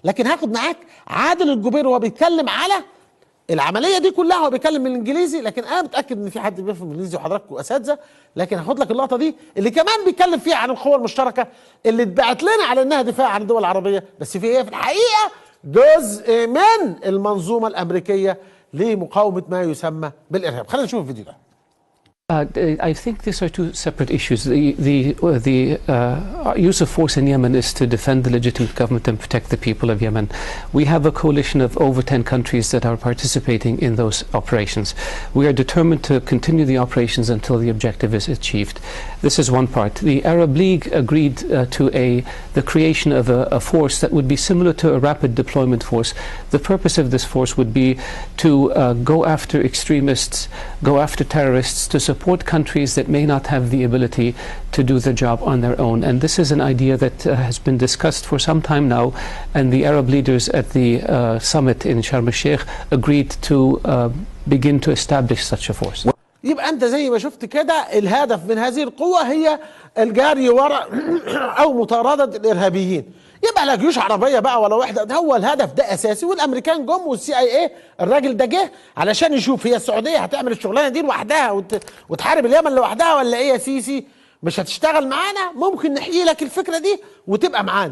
لكن هاخد معاك عادل الجبير وهو بيتكلم على العمليه دي كلها، هو بيتكلم بالانجليزي، لكن انا متاكد ان في حد بيفهم انجليزي وحضراتكم اساتذه. لكن هاخد لك اللقطه دي اللي كمان بيتكلم فيها عن القوى المشتركه اللي اتبعت لنا على انها دفاع عن الدول العربيه، بس في الحقيقه جزء من المنظومه الامريكيه لمقاومه ما يسمى بالارهاب. خلينا نشوف الفيديو ده. I think these are two separate issues. The use of force in Yemen is to defend the legitimate government and protect the people of Yemen. We have a coalition of over 10 countries that are participating in those operations. We are determined to continue the operations until the objective is achieved. This is one part. The Arab League agreed to the creation of a force that would be similar to a rapid deployment force. The purpose of this force would be to go after extremists, go after terrorists, to support countries that may not have the ability to do the job on their own. And this is an idea that has been discussed for some time now, and the Arab leaders at the summit in Sharm el-Sheikh agreed to begin to establish such a force. يبقى انت زي ما شفت كده الهدف من هذه القوة هي الجري وراء او مطاردة الارهابيين. يبقى لا جيوش عربية بقى ولا واحدة، ده هو الهدف ده اساسي. والامريكان جم والسي اي اي الراجل ده جه علشان يشوف هي السعودية هتعمل الشغلانة دي لوحدها وتحارب اليمن لوحدها ولا ايه يا سيسي؟ مش هتشتغل معانا؟ ممكن نحيي لك الفكرة دي وتبقى معانا.